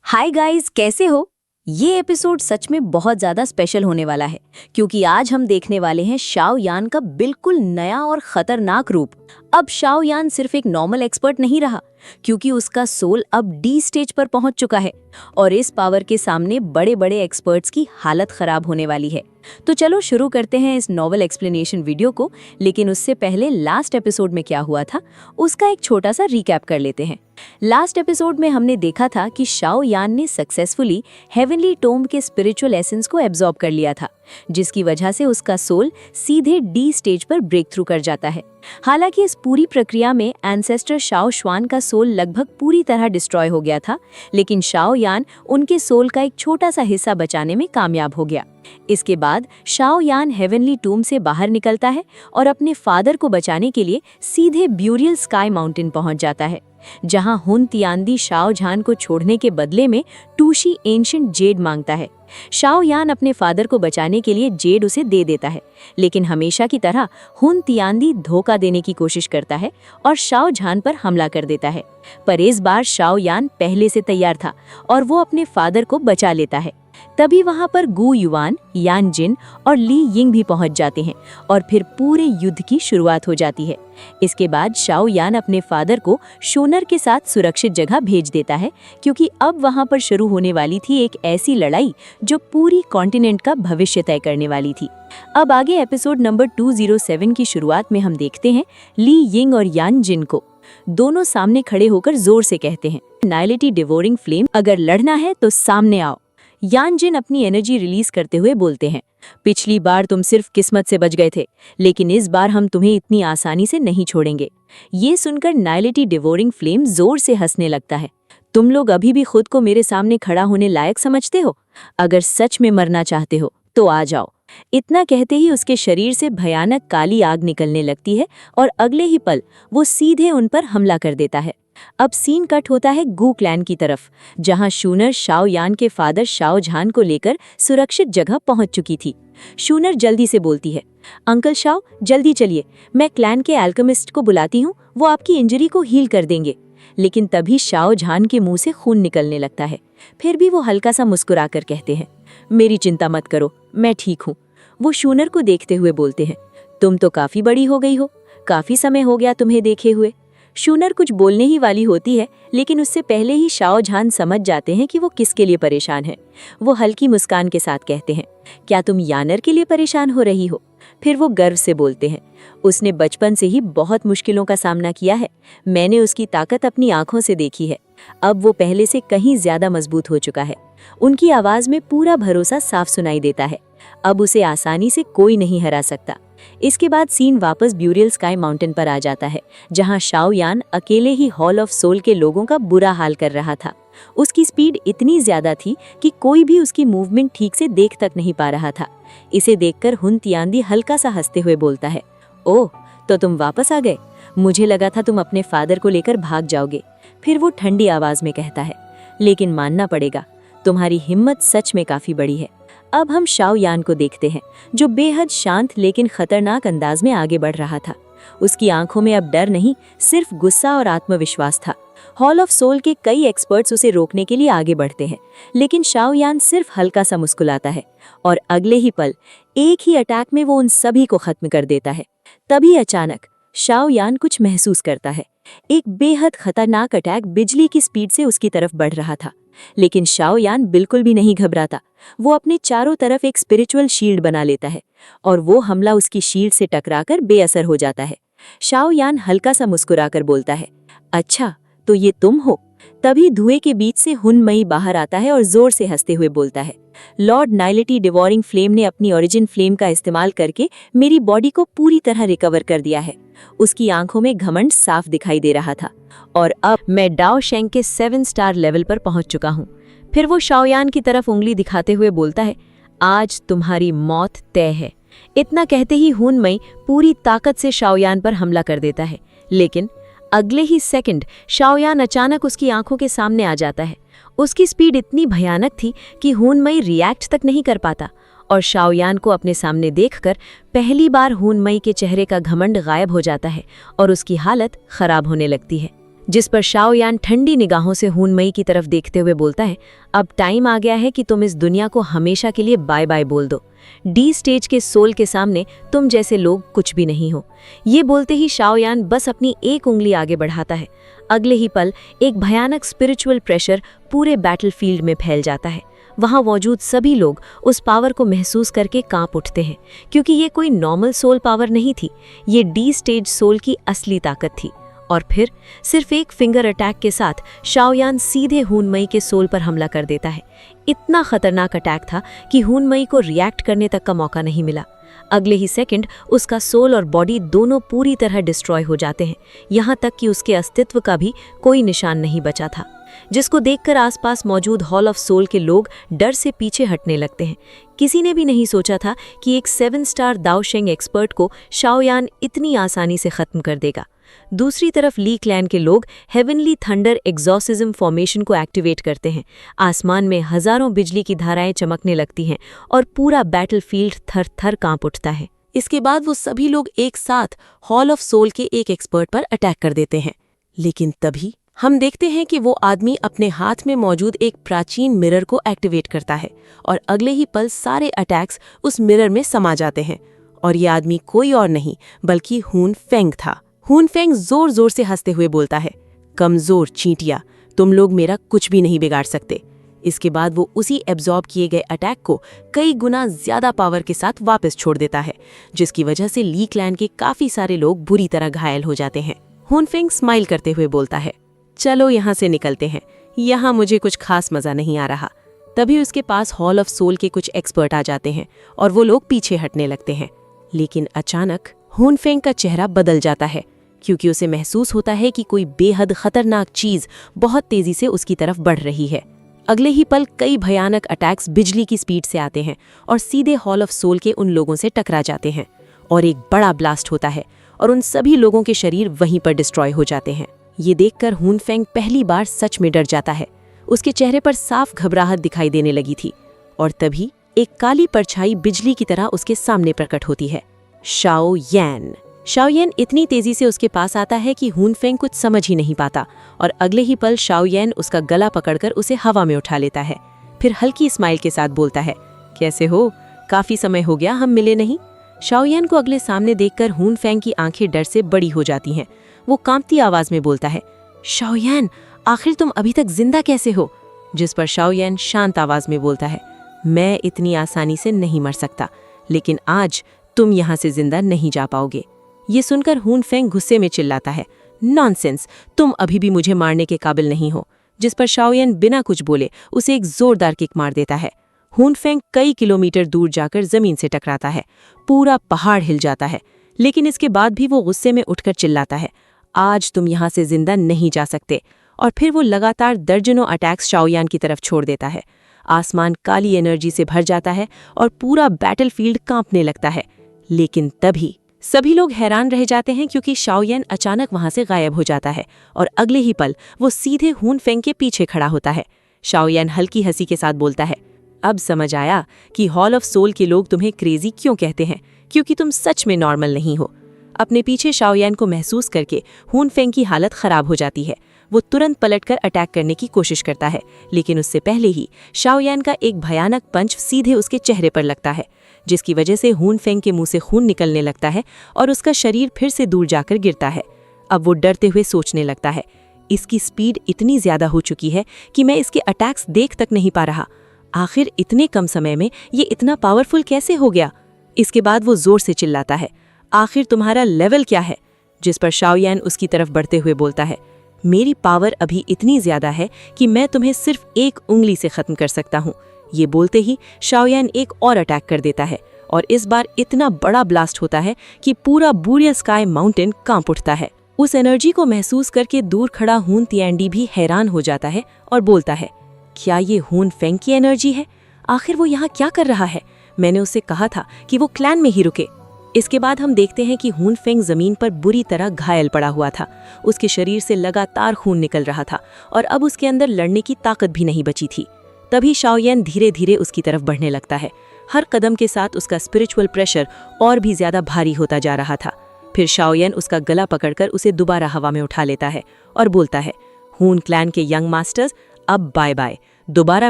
Hi guys, कैसे हो? ये एपिसोड सच में बहुत ज़्यादा स्पेशल होने वाला है क्योंकि आज हम देखने वाले हैं शाओ यान का बिल्कुल नया और खतरनाक रूप। अब शाओ यान सिर्फ एक नॉर्मल एक्सपर्ट नहीं रहा क्योंकि उसका सोल अब डी स्टेज पर पहुंच चुका है और इस पावर के सामने बड़े बड़े एक्सपर्ट्स की हालत खराब होने वाली है। तो चलो शुरू करते हैं इस नॉवल एक्सप्लेनेशन वीडियो को, लेकिन उससे पहले लास्ट एपिसोड में क्या हुआ था उसका एक छोटा सा रिकैप कर लेते हैं। लास्ट एपिसोड में हमने देखा था कि शाओ यान ने सक्सेसफुली हेवनली टोम के स्पिरिचुअल एसेंस को एब्जॉर्ब कर लिया था, जिसकी वजह से उसका सोल सीधे डी स्टेज पर ब्रेक थ्रू कर जाता है। हालांकि इस पूरी प्रक्रिया में एंसेस्टर शाओ शुआन का सोल लगभग पूरी तरह डिस्ट्रॉय हो गया था, लेकिन शाओ यान उनके सोल का एक छोटा सा हिस्सा बचाने में कामयाब हो गया। इसके बाद शाओ यान हेवनली टूम से बाहर निकलता है और अपने फादर को बचाने के लिए सीधे ब्यूरियल स्काई माउंटेन पहुंच जाता है, जहां हुन तियानदी शाओ झान को छोड़ने के बदले में टूशी एंशिएंट जेड मांगता है। शाओ यान अपने फादर को बचाने के लिए जेड उसे दे देता है, लेकिन हमेशा की तरह हुन तियानदी धोखा देने की कोशिश करता है और शाओ झान पर हमला कर देता है। पर इस बार शाओ यान पहले से तैयार था और वो अपने फादर को बचा लेता है। तभी वहां पर गु युआन, यान जिन और ली यिंग भी पहुंच जाते हैं और फिर पूरे युद्ध की शुरुआत हो जाती है। इसके बाद शाओ यान अपने फादर को शोनर के साथ सुरक्षित जगह भेज देता है क्योंकि अब वहां पर शुरू होने वाली थी एक ऐसी लड़ाई जो पूरी कॉन्टिनेंट का भविष्य तय करने वाली थी। अब आगे एपिसोड नंबर 207 की शुरुआत में हम देखते हैं ली यिंग और यान जिन को। दोनों सामने खड़े होकर जोर से कहते हैं, नाइलिटी डिवोरिंग फ्लेम, अगर लड़ना है तो सामने आओ। यान जिन अपनी एनर्जी रिलीज करते हुए बोलते हैं, पिछली बार तुम सिर्फ किस्मत से बच गए थे, लेकिन इस बार हम तुम्हें इतनी आसानी से नहीं छोड़ेंगे। ये सुनकर नाइलिटी डिवोरिंग फ्लेम जोर से हंसने लगता है। तुम लोग अभी भी खुद को मेरे सामने खड़ा होने लायक समझते हो? अगर सच में मरना चाहते हो तो आ जाओ। इतना कहते ही उसके शरीर से भयानक काली आग निकलने लगती है और अगले ही पल वो सीधे उन पर हमला कर देता है। अब सीन कट होता है गु क्लैन की तरफ, जहां शूनर शाओ यान के फादर शाओ झान को लेकर सुरक्षित जगह पहुंच चुकी थी। शूनर जल्दी से बोलती है, अंकल शाओ जल्दी चलिए, मैं क्लैन के एल्केमिस्ट को बुलाती हूँ, वो आपकी इंजरी को हील कर देंगे। लेकिन तभी शाओ झान के मुंह से खून निकलने लगता है। फिर भी वो हल्का सा मुस्कुराकर कहते हैं, मेरी चिंता मत करो, मैं ठीक हूँ। वो शूनर को देखते हुए बोलते हैं, तुम तो काफी बड़ी हो गई हो, काफी समय हो गया तुम्हें देखे हुए। शूनर कुछ बोलने ही वाली होती है, लेकिन उससे पहले ही शाओ झान समझ जाते हैं कि वो किसके लिए परेशान है। वो हल्की मुस्कान के साथ कहते हैं, क्या तुम यानर के लिए परेशान हो रही हो? फिर वो गर्व से बोलते हैं, उसने बचपन से ही बहुत मुश्किलों का सामना किया है, मैंने उसकी ताकत अपनी आंखों से देखी है। अब वो पहले से कहीं ज्यादा मजबूत हो चुका है। उनकी आवाज में पूरा भरोसा साफ सुनाई देता है। अब उसे आसानी से कोई नहीं हरा सकता। इसके बाद सीन वापस ब्यूरियल स्काई माउंटेन पर आ जाता है, जहां शाओ यान अकेले ही हॉल ऑफ सोल के लोगों का बुरा हाल कर रहा था। उसकी स्पीड इतनी ज्यादा थी कि कोई भी उसकी मूवमेंट ठीक से देख तक नहीं पा रहा था। इसे देखकर हुन तियानदी हल्का सा हंसते हुए बोलता है, ओह, तो तुम वापस आ गए? मुझे लगा था तुम अपने फादर को लेकर भाग जाओगे। फिर वो ठंडी आवाज में कहता है, लेकिन मानना पड़ेगा, तुम्हारी हिम्मत सच में काफी बड़ी है। अब हम शाओ यान को देखते हैं, जो बेहद शांत लेकिन खतरनाक अंदाज में आगे बढ़ रहा था। उसकी आंखों में अब डर नहीं, सिर्फ गुस्सा और आत्मविश्वास था। हॉल ऑफ सोल के कई एक्सपर्ट्स उसे रोकने के लिए आगे बढ़ते हैं, लेकिन शाओ यान सिर्फ हल्का सा मुस्कुराता है और अगले ही पल एक ही अटैक में वो उन सभी को खत्म कर देता है। तभी अचानक शाओ यान कुछ महसूस करता है। एक बेहद खतरनाक अटैक बिजली की स्पीड से उसकी तरफ बढ़ रहा था, लेकिन शाओ यान बिल्कुल भी नहीं घबराता। वो अपने चारों तरफ एक स्पिरिचुअल शील्ड बना लेता है और वो हमला उसकी शील्ड से टकराकर बेअसर हो जाता है। शाओ यान हल्का सा मुस्कुराकर बोलता है, अच्छा तो ये तुम हो? तभी धुएं के बीच से हुन मई बाहर आता है और जोर से हंसते हुए बोलता है, लॉर्ड नाइलिटी डिवोरिंग फ्लेम ने अपनी ओरिजिन फ्लेम का इस्तेमाल करके मेरी बॉडी को पूरी तरह रिकवर कर दिया है। उसकी आंखों में घमंड साफ दिखाई दे रहा था और अब मैं डाओ शेंग के 7 स्टार लेवल पर पहुंच चुका हूं। फिर वो शाओ यान की तरफ उंगली दिखाते हुए बोलता है, आज तुम्हारी मौत तय है। इतना कहते ही हुन मई पूरी ताकत से शाओ यान पर हमला कर देता है, लेकिन अगले ही सेकंड शाओ यान अचानक उसकी आंखों के सामने आ जाता है। उसकी स्पीड इतनी भयानक थी कि हुन मई रिएक्ट तक नहीं कर पाता और शाओ यान को अपने सामने देखकर पहली बार हुन मई के चेहरे का घमंड गायब हो जाता है और उसकी हालत खराब होने लगती है। जिस पर शाओयान ठंडी निगाहों से हुनमई की तरफ देखते हुए बोलता है, अब टाइम आ गया है कि तुम इस दुनिया को हमेशा के लिए बाय बाय बोल दो। डी स्टेज के सोल के सामने तुम जैसे लोग कुछ भी नहीं हो। ये बोलते ही शाओयान बस अपनी एक उंगली आगे बढ़ाता है। अगले ही पल एक भयानक स्पिरिचुअल प्रेशर पूरे बैटलफील्ड में फैल जाता है। वहां मौजूद सभी लोग उस पावर को महसूस करके कांप उठते हैं, क्योंकि ये कोई नॉर्मल सोल पावर नहीं थी, ये डी स्टेज सोल की असली ताकत थी। और फिर सिर्फ एक फिंगर अटैक के साथ शाओयान सीधे हुनमई के सोल पर हमला कर देता है। इतना खतरनाक अटैक था कि हुनमई को रिएक्ट करने तक का मौका नहीं मिला। अगले ही सेकंड उसका सोल और बॉडी दोनों पूरी तरह डिस्ट्रॉय हो जाते हैं, यहाँ तक कि उसके अस्तित्व का भी कोई निशान नहीं बचा था, जिसको देखकर आसपास मौजूद हॉल ऑफ सोल के लोग डर से पीछे हटने लगते हैं। किसी ने भी नहीं सोचा था कि एक 7 स्टार दाओशेंग एक्सपर्ट को शाओयान इतनी आसानी से खत्म कर देगा। दूसरी तरफ ली क्लैन के लोग हेवनली थंडर एग्जॉसिज्म फॉर्मेशन को एक्टिवेट करते हैं। आसमान में हजारों बिजली की धाराएं चमकने लगती हैं और पूरा बैटलफील्ड थर थर कांप उठता है। इसके बाद वो सभी लोग एक साथ हॉल ऑफ सोल के एक एक्सपर्ट पर अटैक कर देते हैं। लेकिन तभी हम देखते हैं कि वो आदमी अपने हाथ में मौजूद एक प्राचीन मिरर को एक्टिवेट करता है और अगले ही पल सारे अटैक्स उस मिरर में समा जाते हैं। और ये आदमी कोई और नहीं बल्कि हुन फेंग था। हुन फेंग जोर जोर से हंसते हुए बोलता है, कमजोर चींटिया, तुम लोग मेरा कुछ भी नहीं बिगाड़ सकते। इसके बाद वो उसी एब्जॉर्ब किए गए अटैक को कई गुना ज्यादा पावर के साथ वापस छोड़ देता है, जिसकी वजह से ली क्लैन के काफी सारे लोग बुरी तरह घायल हो जाते हैं। हुन फेंग स्माइल करते हुए बोलता है, चलो यहाँ से निकलते हैं, यहाँ मुझे कुछ खास मजा नहीं आ रहा। तभी उसके पास हॉल ऑफ सोल के कुछ एक्सपर्ट आ जाते हैं और वो लोग पीछे हटने लगते हैं। लेकिन अचानक हुन फेंग का चेहरा बदल जाता है, क्योंकि उसे महसूस होता है कि कोई बेहद खतरनाक चीज बहुत तेजी से उसकी तरफ बढ़ रही है। अगले ही पल कई भयानक अटैक्स बिजली की स्पीड से आते हैं और सीधे हॉल ऑफ सोल के उन लोगों से टकरा जाते हैं और एक बड़ा ब्लास्ट होता है और उन सभी लोगों के शरीर वहीं पर डिस्ट्रॉय हो जाते हैं। ये देखकर हुन फेंग पहली बार सच में डर जाता है। उसके चेहरे पर साफ घबराहट दिखाई देने लगी थी और तभी एक काली परछाई बिजली की तरह उसके सामने प्रकट होती है। शाओयान। शाओयान इतनी तेजी से उसके पास आता है कि हुन फेंग कुछ समझ ही नहीं पाता और अगले ही पल शाओयान उसका गला पकड़कर उसे हवा में उठा लेता है। फिर हल्की स्माइल के साथ बोलता है, कैसे हो, काफी समय हो गया हम मिले नहीं। शाओयान को अगले सामने देखकर हुन फेंग की आंखें डर से बड़ी हो जाती हैं। वो कांपती आवाज में बोलता है, शाओयान, आखिर तुम अभी तक जिंदा कैसे हो? जिस पर शाओयान शांत आवाज में बोलता है, मैं इतनी आसानी से नहीं मर सकता, लेकिन आज तुम यहाँ से जिंदा नहीं जा पाओगे। ये सुनकर हुन फेंग गुस्से में चिल्लाता है, नॉनसेंस, तुम अभी भी मुझे मारने के काबिल नहीं हो। जिस पर शाओयान बिना कुछ बोले उसे एक जोरदार किक मार देता है। हुन फेंग कई किलोमीटर दूर जाकर जमीन से टकराता है। पूरा पहाड़ हिल जाता है, लेकिन इसके बाद भी वो गुस्से में उठकर चिल्लाता है, आज तुम यहाँ से जिंदा नहीं जा सकते। और फिर वो लगातार दर्जनों अटैक्स शाओयान की तरफ छोड़ देता है। आसमान काली एनर्जी से भर जाता है और पूरा बैटलफील्ड कांपने लगता है। लेकिन तभी सभी लोग हैरान रह जाते हैं, क्योंकि शाओयान अचानक वहां से गायब हो जाता है और अगले ही पल वो सीधे हुन फेंग के पीछे खड़ा होता है। शाओयान हल्की हंसी के साथ बोलता है, अब समझ आया कि हॉल ऑफ सोल के लोग तुम्हें क्रेजी क्यों कहते हैं, क्योंकि तुम सच में नॉर्मल नहीं हो। अपने पीछे शाओयान को महसूस करके हुन फेंग की हालत खराब हो जाती है। वो तुरंत पलटकर अटैक करने की कोशिश करता है, लेकिन उससे पहले ही शाओयान का एक भयानक पंच सीधे उसके चेहरे पर लगता है, जिसकी वजह से हुन फेंग के मुंह से खून निकलने लगता है और उसका शरीर फिर से दूर जाकर गिरता है। अब वो डरते हुए सोचने लगता है, इसकी स्पीड इतनी ज्यादा हो चुकी है कि मैं इसके अटैक्स देख तक नहीं पा रहा। आखिर इतने कम समय में ये इतना पावरफुल कैसे हो गया? इसके बाद वो जोर से चिल्लाता है, आखिर तुम्हारा लेवल क्या है? जिस पर शाओयान उसकी तरफ बढ़ते हुए बोलता है, मेरी पावर अभी इतनी ज्यादा है कि मैं तुम्हें सिर्फ एक उंगली से खत्म कर सकता हूँ। ये बोलते ही शाओयान एक और अटैक कर देता है और इस बार इतना बड़ा ब्लास्ट होता है कि पूरा बूरिया स्काई माउंटेन कांप उठता है। उस एनर्जी को महसूस करके दूर खड़ा हुन तिएंडी भी हैरान हो जाता है और बोलता है, क्या ये हुन फेंग की एनर्जी है? आखिर वो यहाँ क्या कर रहा है? मैंने उससे कहा था कि वो क्लैन में ही रुके। इसके बाद हम देखते हैं कि हुन फेंग जमीन पर बुरी तरह घायल पड़ा हुआ था। उसके शरीर से लगातार खून निकल रहा था और अब उसके अंदर लड़ने की ताकत भी नहीं बची थी। तभी शाओयान धीरे धीरे उसकी तरफ बढ़ने लगता है। हर कदम के साथ उसका स्पिरिचुअल प्रेशर और भी ज्यादा भारी होता जा रहा था। फिर शाओयान उसका गला पकड़कर उसे दोबारा हवा में उठा लेता है और बोलता है, हून क्लैन के यंग मास्टर्स, अब बाय बाय, दोबारा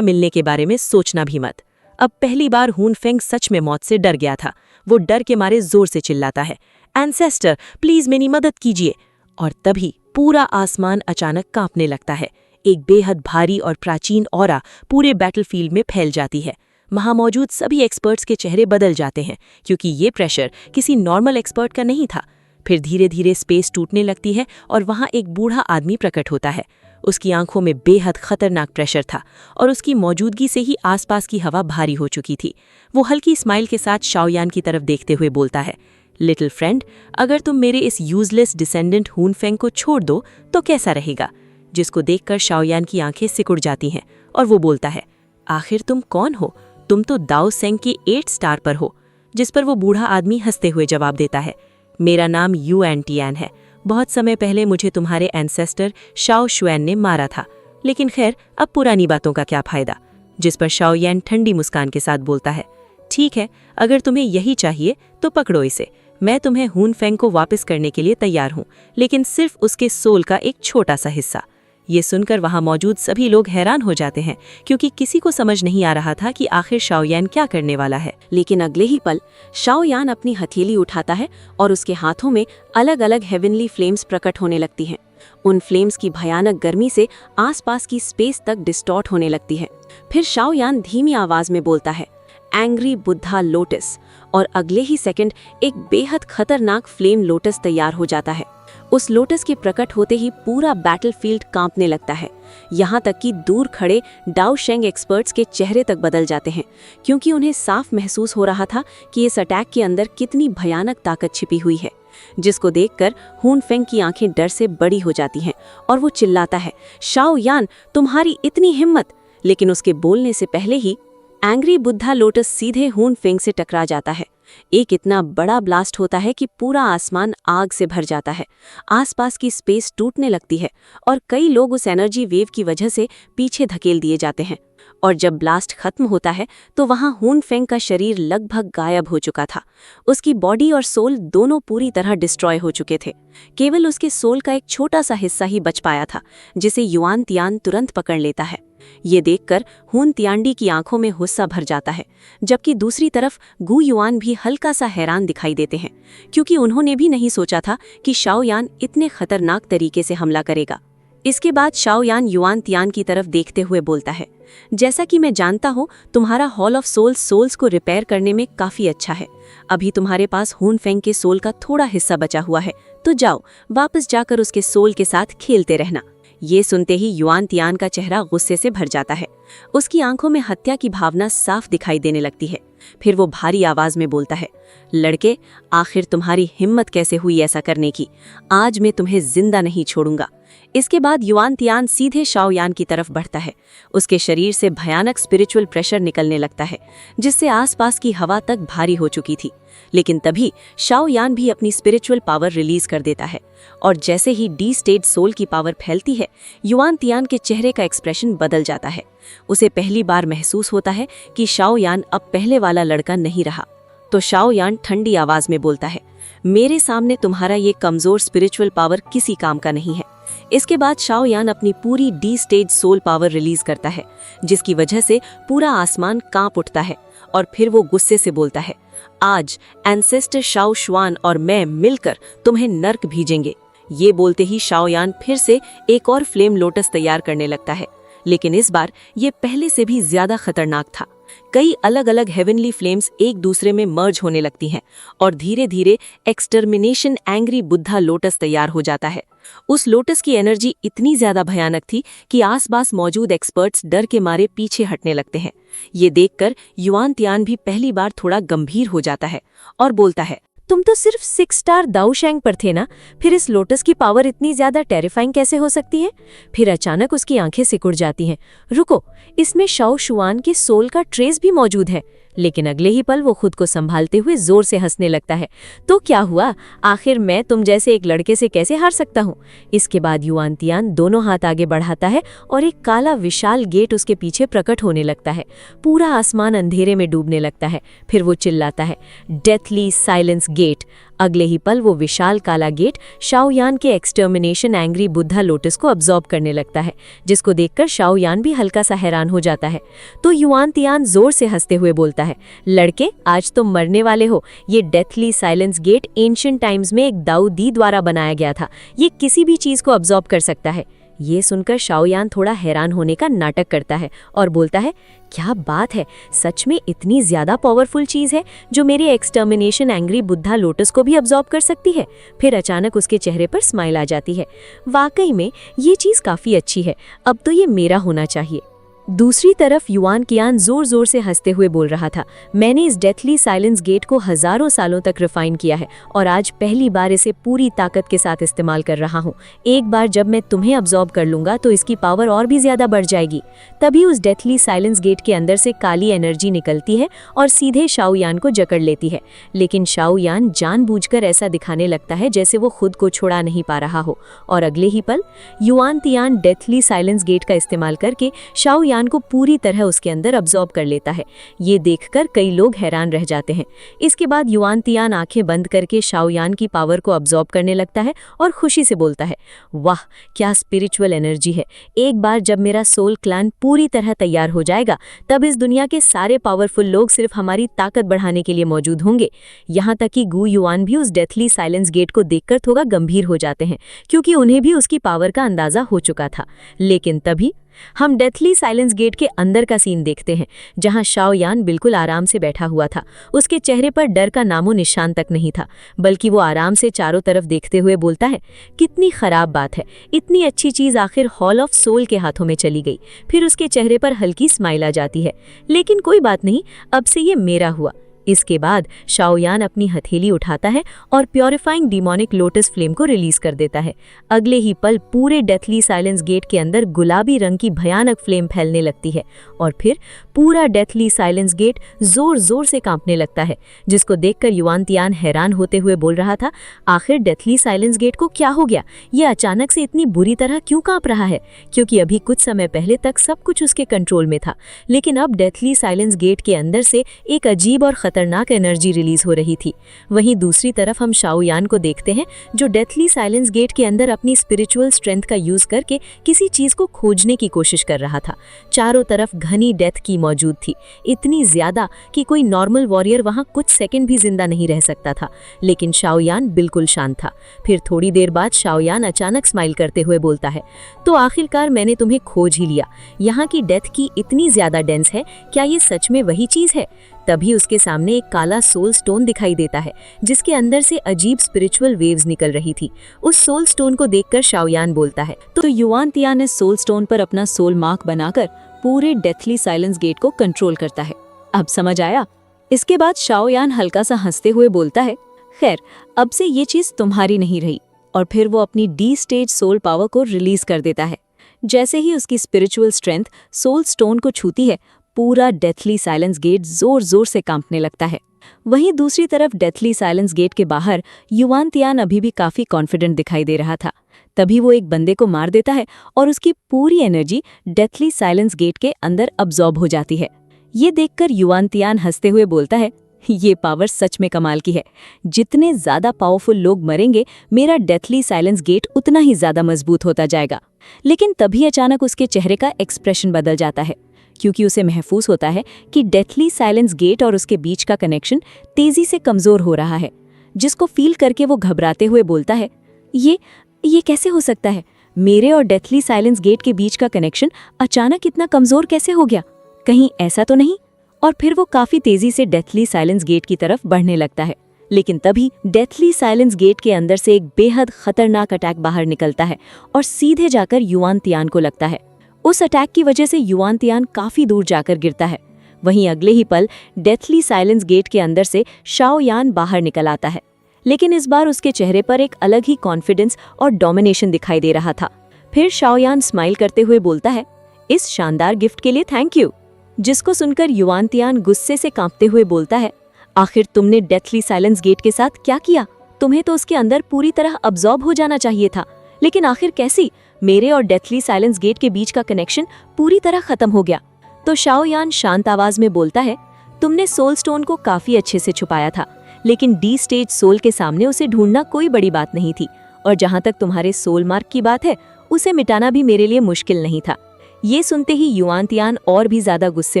मिलने के बारे में सोचना भी मत। अब पहली बार हून फेंग सच में मौत से डर गया था। वो डर के मारे जोर से चिल्लाता है, एंसेस्टर प्लीज मेरी मदद कीजिए। और तभी पूरा आसमान अचानक कांपने लगता है। एक बेहद भारी और प्राचीन ऑरा पूरे बैटलफील्ड में फैल जाती है। वहां मौजूद सभी एक्सपर्ट्स के चेहरे बदल जाते हैं, क्योंकि ये प्रेशर किसी नॉर्मल एक्सपर्ट का नहीं था। फिर धीरे धीरे स्पेस टूटने लगती है और वहां एक बूढ़ा आदमी प्रकट होता है। उसकी आंखों में बेहद खतरनाक प्रेशर था और उसकी मौजूदगी से ही आसपास की हवा भारी हो चुकी थी। वो हल्की स्माइल के साथ शाओयान की तरफ देखते हुए बोलता है, लिटिल फ्रेंड, अगर तुम मेरे इस यूजलेस डिसेंडेंट हून फेंग को छोड़ दो तो कैसा रहेगा। जिसको देखकर शाओयान की आंखें सिकुड़ जाती हैं और वो बोलता है, आखिर तुम कौन हो? तुम तो दाओ सेंग के 8 स्टार पर हो। जिस पर वो बूढ़ा आदमी हंसते हुए जवाब देता है, मेरा नाम युआन टियान है। बहुत समय पहले मुझे तुम्हारे एंसेस्टर शाओ शुएन ने मारा था, लेकिन खैर अब पुरानी बातों का क्या फायदा। जिस पर शाओयान ठंडी मुस्कान के साथ बोलता है, ठीक है, अगर तुम्हें यही चाहिए तो पकड़ो इसे। मैं तुम्हें हून फेंग को वापस करने के लिए तैयार हूँ, लेकिन सिर्फ उसके सोल का एक छोटा सा हिस्सा। ये सुनकर वहां मौजूद सभी लोग हैरान हो जाते हैं, क्योंकि किसी को समझ नहीं आ रहा था कि आखिर शाओयान क्या करने वाला है। लेकिन अगले ही पल शाओयान अपनी हथेली उठाता है और उसके हाथों में अलग अलग हेवनली फ्लेम्स प्रकट होने लगती हैं। उन फ्लेम्स की भयानक गर्मी से आसपास की स्पेस तक डिस्टॉर्ट होने लगती है। फिर शाओयान धीमी आवाज में बोलता है, एंग्री बुद्धा लोटस, और अगले ही सेकंड एक बेहद खतरनाक फ्लेम लोटस तैयार हो जाता है। उस लोटस के प्रकट होते ही पूरा बैटलफील्ड कांपने लगता है। यहाँ तक कि दूर खड़े डाओ शेंग एक्सपर्ट्स के चेहरे तक बदल जाते हैं, क्योंकि उन्हें साफ महसूस हो रहा था कि इस अटैक के अंदर कितनी भयानक ताकत छिपी हुई है। जिसको देखकर हून फेंग की आंखें डर से बड़ी हो जाती हैं और वो चिल्लाता है, शाओयान, तुम्हारी इतनी हिम्मत। लेकिन उसके बोलने से पहले ही एंग्री बुद्धा लोटस सीधे हून फेंग से टकरा जाता है। एक इतना बड़ा ब्लास्ट होता है कि पूरा आसमान आग से भर जाता है। आसपास की स्पेस टूटने लगती है और कई लोग उस एनर्जी वेव की वजह से पीछे धकेल दिए जाते हैं। और जब ब्लास्ट खत्म होता है तो वहां हून फेंग का शरीर लगभग गायब हो चुका था। उसकी बॉडी और सोल दोनों पूरी तरह डिस्ट्रॉय हो चुके थे। केवल उसके सोल का एक छोटा सा हिस्सा ही बच पाया था, जिसे युआन तियान तुरंत पकड़ लेता है। ये देखकर हून तियांडी की आंखों में गुस्सा भर जाता है, जबकि दूसरी तरफ गु युआन भी हल्का सा हैरान दिखाई देते हैं, क्योंकि उन्होंने भी नहीं सोचा था कि शाओयान इतने खतरनाक तरीके से हमला करेगा। इसके बाद शाओयान युआन तियान की तरफ देखते हुए बोलता है, जैसा कि मैं जानता हूँ तुम्हारा हॉल ऑफ सोल्स को रिपेयर करने में काफी अच्छा है। अभी तुम्हारे पास हून फेंग के सोल का थोड़ा हिस्सा बचा हुआ है, तो जाओ वापस जाकर उसके सोल के साथ खेलते रहना। ये सुनते ही युआन तियान का चेहरा गुस्से से भर जाता है। उसकी आंखों में हत्या की भावना साफ दिखाई देने लगती है। फिर वो भारी आवाज में बोलता है, लड़के, आखिर तुम्हारी हिम्मत कैसे हुई ऐसा करने की? आज मैं तुम्हें जिंदा नहीं छोड़ूंगा। इसके बाद युआन तियान सीधे शाओयान की तरफ बढ़ता है। उसके शरीर से भयानक स्पिरिचुअल प्रेशर निकलने लगता है, जिससे आसपास की हवा तक भारी हो चुकी थी। लेकिन तभी शाओयान भी अपनी स्पिरिचुअल पावर रिलीज कर देता है, और जैसे ही डी स्टेट सोल की पावर फैलती है, युआन तियान के चेहरे का एक्सप्रेशन बदल जाता है। उसे पहली बार महसूस होता है कि शाओयान अब पहले वाला लड़का नहीं रहा। तो शाओयान ठंडी आवाज में बोलता है, मेरे सामने तुम्हारा ये कमजोर स्पिरिचुअल पावर किसी काम का नहीं है। इसके बाद शाओयान अपनी पूरी D stage soul power release करता है, जिसकी वजह से पूरा आसमान कांप उठता है। और फिर वो गुस्से से बोलता है, आज एंसेस्टर शाओ शुआन और मैं मिलकर तुम्हें नर्क भेजेंगे। ये बोलते ही शाओयान फिर से एक और फ्लेम लोटस तैयार करने लगता है, लेकिन इस बार ये पहले से भी ज्यादा खतरनाक था। कई अलग अलग हेवनली फ्लेम्स एक दूसरे में मर्ज होने लगती हैं और धीरे धीरे एक्सटर्मिनेशन एंग्री बुद्धा लोटस तैयार हो जाता है। उस लोटस की एनर्जी इतनी ज्यादा भयानक थी कि आसपास मौजूद एक्सपर्ट्स डर के मारे पीछे हटने लगते हैं। ये देखकर युआन तियान भी पहली बार थोड़ा गंभीर हो जाता है और बोलता है, तुम तो सिर्फ 6 स्टार दाओ शेंग पर थे ना, फिर इस लोटस की पावर इतनी ज्यादा टेरिफाइंग कैसे हो सकती है? फिर अचानक उसकी आंखें सिकुड़ जाती हैं। रुको, इसमें शाओ शुआन के सोल का ट्रेस भी मौजूद है। लेकिन अगले ही पल वो खुद को संभालते हुए जोर से हंसने लगता है। तो क्या हुआ? आखिर मैं तुम जैसे एक लड़के से कैसे हार सकता हूँ? इसके बाद युआन तियान दोनों हाथ आगे बढ़ाता है और एक काला विशाल गेट उसके पीछे प्रकट होने लगता है। पूरा आसमान अंधेरे में डूबने लगता है। फिर वो चिल्लाता है, डेथली साइलेंस गेट। अगले ही पल वो विशाल काला गेट शाओयान के एक्सटर्मिनेशन एंग्री बुद्धा लोटस को अब्सॉर्ब करने लगता है, जिसको देखकर शाओयान भी हल्का सा हैरान हो जाता है। तो युआन तियान जोर से हंसते हुए बोलता है, लड़के आज तुम मरने वाले हो। ये deathly silence gate ancient times में एक दाऊदी द्वारा बनाया गया था। ये किसी भी चीज को अब्सॉर्ब कर सकता है। ये सुनकर शाओयान थोड़ा हैरान होने का नाटक करता है और बोलता है, क्या बात है, सच में इतनी ज्यादा पावरफुल चीज है जो मेरे एक्सटर्मिनेशन एंग्री बुद्धा लोटस को भी अब्सॉर्ब कर सकती है। फिर अचानक उसके चेहरे पर स्माइल आ जाती है। वाकई में ये चीज काफी अच्छी है, अब तो ये मेरा होना चाहिए। दूसरी तरफ युआन तियान जोर जोर से हंसते हुए बोल रहा था, मैंने इस डेथली साइलेंस गेट को हजारों सालों तक रिफाइन किया है और आज पहली बार इसे पूरी ताकत के साथ इस्तेमाल कर रहा हूँ। एक बार जब मैं तुम्हें अब्सॉर्ब कर लूंगा तो इसकी पावर और भी ज्यादा बढ़ जाएगी। तभी उस डेथली साइलेंस गेट के अंदर से काली एनर्जी निकलती है और सीधे शाओयान को जकड़ लेती है। लेकिन शाओयान जानबूझकर ऐसा दिखाने लगता है जैसे वो खुद को छुड़ा नहीं पा रहा हो, और अगले ही पल Yuan Tian deathly silence gate का इस्तेमाल करके शाओयान को पूरी तरह उसके अंदर अब्सॉर्ब कर लेता है। ये देखकर कई लोग हैरान रह जाते हैं। इसके बाद युआन तियान आंखें बंद करके शाओयान की पावर को अब्सॉर्ब करने लगता है और खुशी से बोलता है, वाह क्या स्पिरिचुअल एनर्जी है। एक बार जब मेरा सोल क्लैन पूरी तरह तैयार हो जाएगा तब इस दुनिया के सारे पावरफुल लोग सिर्फ हमारी ताकत बढ़ाने के लिए मौजूद होंगे। यहाँ तक कि गु युआन भी उस डेथली साइलेंस गेट को देखकर थोड़ा गंभीर हो जाते हैं, क्योंकि उन्हें भी उसकी पावर का अंदाजा हो चुका था। लेकिन तभी हम डेथली साइलेंस गेट के अंदर का सीन देखते हैं, जहां शाओयान बिल्कुल आराम से बैठा हुआ था। उसके चेहरे पर डर का नामो निशान तक नहीं था, बल्कि वो आराम से चारों तरफ देखते हुए बोलता है, कितनी खराब बात है, इतनी अच्छी चीज आखिर हॉल ऑफ सोल के हाथों में चली गई। फिर उसके चेहरे पर हल्की स्माइल आ जाती है, लेकिन कोई बात नहीं, अब से ये मेरा हुआ। इसके बाद शाओयान अपनी हथेली उठाता है और प्योरीफाइंग डिमोनिक लोटस फ्लेम को रिलीज कर देता है। अगले ही पल पूरे डेथली साइलेंस गेट के अंदर गुलाबी रंग की भयानक फ्लेम फैलने लगती है और फिर पूरा डेथली साइलेंस गेट जोर जोर से कांपने लगता है, जिसको देखकर युआन तियान हैरान होते हुए बोल रहा था, आखिर डेथली साइलेंस गेट को क्या हो गया, ये अचानक से इतनी बुरी तरह क्यों कांप रहा है, क्योंकि अभी कुछ समय पहले तक सब कुछ उसके कंट्रोल में था। लेकिन अब डेथली साइलेंस गेट के अंदर से एक अजीब और खतरनाक एनर्जी रिलीज हो रही थी। वहीं दूसरी तरफ हम शाओयान को देखते हैं, जो डेथली साइलेंस गेट के अंदर अपनी स्पिरिचुअल स्ट्रेंथ का यूज करके किसी चीज को खोजने की कोशिश कर रहा था। चारों तरफ घनी डेथ की मौजूद थी, इतनी ज्यादा कि कोई नॉर्मल वॉरियर वहां कुछ सेकंड भी जिंदा नहीं रह सकता था। लेकिन शाओयान बिल्कुल शांत था। फिर थोड़ी देर बाद शाओयान अचानक स्माइल करते हुए बोलता है, तो आखिरकार मैंने तुम्हें खोज ही लिया। यहाँ की डेथ की इतनी ज्यादा डेंस है, क्या ये सच में वही चीज है? तभी उसके सामने एक काला सोल स्टोन दिखाई देता है, जिसके अंदर से अजीब स्पिरिचुअल वेव्स निकल रही थी। उस सोल स्टोन को देखकर शाओयान बोलता है, तो युआन तियान इस सोल स्टोन पर अपना सोल मार्क बनाकर पूरे डेथली साइलेंस गेट को कंट्रोल करता है। अब समझ आया? इसके बाद शाओयान हल्का सा हंसते हुए बोलता है, खैर अब से ये चीज तुम्हारी नहीं रही, और फिर वो अपनी डी स्टेज सोल पावर को रिलीज कर देता है। जैसे ही उसकी स्पिरिचुअल स्ट्रेंथ सोल स्टोन को छूती है, पूरा डेथली साइलेंस गेट जोर जोर से कांपने लगता है। वहीं दूसरी तरफ डेथली साइलेंस गेट के बाहर युआन तियान अभी भी काफी कॉन्फिडेंट दिखाई दे रहा था। तभी वो एक बंदे को मार देता है और उसकी पूरी एनर्जी डेथली साइलेंस गेट के अंदर अब्सॉर्ब हो जाती है। ये देखकर युआन तियान हंसते हुए बोलता है, ये पावर सच में कमाल की है। जितने ज्यादा पावरफुल लोग मरेंगे, मेरा डेथली साइलेंस गेट उतना ही ज्यादा मजबूत होता जाएगा। लेकिन तभी अचानक उसके चेहरे का एक्सप्रेशन बदल जाता है, क्योंकि उसे महसूस होता है कि डेथली साइलेंस गेट और उसके बीच का कनेक्शन तेजी से कमजोर हो रहा है, जिसको फील करके वो घबराते हुए बोलता है, ये कैसे हो सकता है? मेरे और डेथली साइलेंस गेट के बीच का कनेक्शन अचानक इतना कमजोर कैसे हो गया? कहीं ऐसा तो नहीं? और फिर वो काफी तेजी से डेथली साइलेंस गेट की तरफ बढ़ने लगता है। लेकिन तभी डेथली साइलेंस गेट के अंदर से एक बेहद खतरनाक अटैक बाहर निकलता है और सीधे जाकर युआन तियान को लगता है। उस अटैक की वजह से युआन तियान काफी दूर जाकर गिरता है। वहीं अगले ही पल डेथली साइलेंस गेट के अंदर से शाओयान बाहर निकल आता है, लेकिन इस बार उसके चेहरे पर एक अलग ही कॉन्फिडेंस और डोमिनेशन दिखाई दे रहा था। फिर शाओयान स्माइल करते हुए बोलता है, इस शानदार गिफ्ट के लिए थैंक यू। जिसको सुनकर युआन तियान गुस्से से कांपते हुए बोलता है, आखिर तुमने डेथली साइलेंस गेट के साथ क्या किया? तुम्हें तो उसके अंदर पूरी तरह अब्सॉर्ब हो जाना चाहिए था, लेकिन आखिर कैसी? मेरे और डेथली साइलेंस गेट के बीच का कनेक्शन पूरी तरह खत्म हो गया। तो शाओयान शांत आवाज में बोलता है, तुमने सोल स्टोन को काफी अच्छे से छुपाया था, लेकिन डी स्टेज सोल के सामने उसे ढूंढना कोई बड़ी बात नहीं थी, और जहां तक तुम्हारे सोल मार्क की बात है, उसे मिटाना भी मेरे लिए मुश्किल नहीं था। ये सुनते ही युआन तियान और भी ज्यादा गुस्से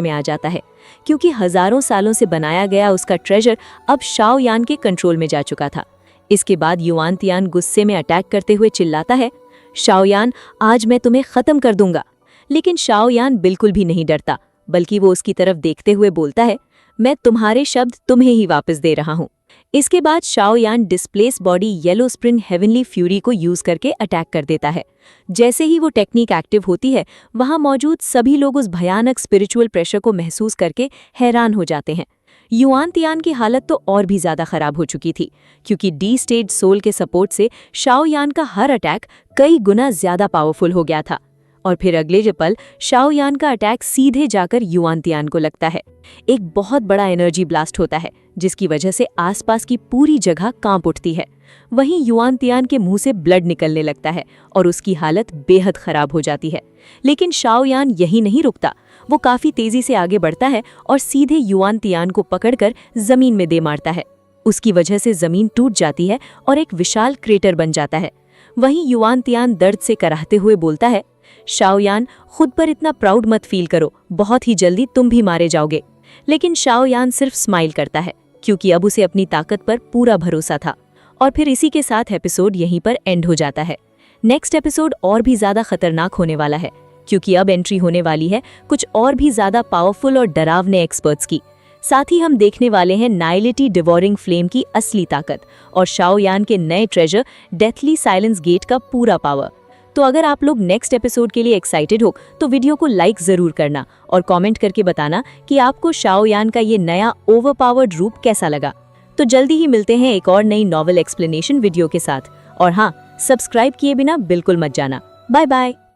में आ जाता है, क्योंकि हजारों सालों से बनाया गया उसका ट्रेजर अब शाओ यान के कंट्रोल में जा चुका था। इसके बाद युआन तियान गुस्से में अटैक करते हुए चिल्लाता है, शाओ यान, आज मैं तुम्हें खत्म कर दूंगा। लेकिन शाओ यान बिल्कुल भी नहीं डरता, बल्कि वो उसकी तरफ देखते हुए बोलता है, मैं तुम्हारे शब्द तुम्हें ही वापस दे रहा हूँ। इसके बाद शाओ यान displace body yellow spring heavenly fury को यूज करके अटैक कर देता है। जैसे ही वो टेक्निक एक्टिव होती है, वहां मौजूद सभी लोग उस भयानक स्पिरिचुअल प्रेशर को महसूस करके हैरान हो जाते हैं। युआन तियान की हालत तो और भी ज्यादा खराब हो चुकी थी, क्योंकि डी स्टेज सोल के सपोर्ट से शाओ यान का हर अटैक कई गुना ज्यादा पावरफुल हो गया था। और फिर अगले पल शाओ यान का अटैक सीधे जाकर युआन तियान को लगता है। एक बहुत बड़ा एनर्जी ब्लास्ट होता है, जिसकी वजह से आसपास की पूरी जगह कांप उठती है। वहीं युआन तियान के मुंह से ब्लड निकलने लगता है और उसकी हालत बेहद खराब हो जाती है। लेकिन शाओ यान यही नहीं रुकता, वो काफी तेजी से आगे बढ़ता है और सीधे युआन तियान को पकड़कर जमीन में दे मारता है। उसकी वजह से जमीन टूट जाती है और एक विशाल क्रेटर बन जाता है। वहीं युआन तियान दर्द से कराहते हुए बोलता है, शाओ यान, खुद पर इतना प्राउड मत फील करो, बहुत ही जल्दी तुम भी मारे जाओगे। लेकिन शाओ यान सिर्फ स्माइल करता है, क्योंकि अब उसे अपनी ताकत पर पूरा भरोसा था। और फिर इसी के साथ एपिसोड यहीं पर एंड हो जाता है। नेक्स्ट एपिसोड और भी ज्यादा खतरनाक होने वाला है, क्योंकि अब एंट्री होने वाली है कुछ और भी ज्यादा पावरफुल और डरावने एक्सपर्ट्स की। साथ ही हम देखने वाले हैं नाइलिटी डिवोरिंग फ्लेम की असली ताकत और शाओ यान के नए ट्रेजर डेथली साइलेंस गेट का पूरा पावर। तो अगर आप लोग नेक्स्ट एपिसोड के लिए एक्साइटेड हो तो वीडियो को लाइक जरूर करना और कमेंट करके बताना कि आपको शाओ यान का ये नया ओवरपावर्ड रूप कैसा लगा। तो जल्दी ही मिलते हैं एक और नई नॉवेल एक्सप्लेनेशन वीडियो के साथ। और हाँ, सब्सक्राइब किए बिना बिल्कुल मत जाना। Bye bye.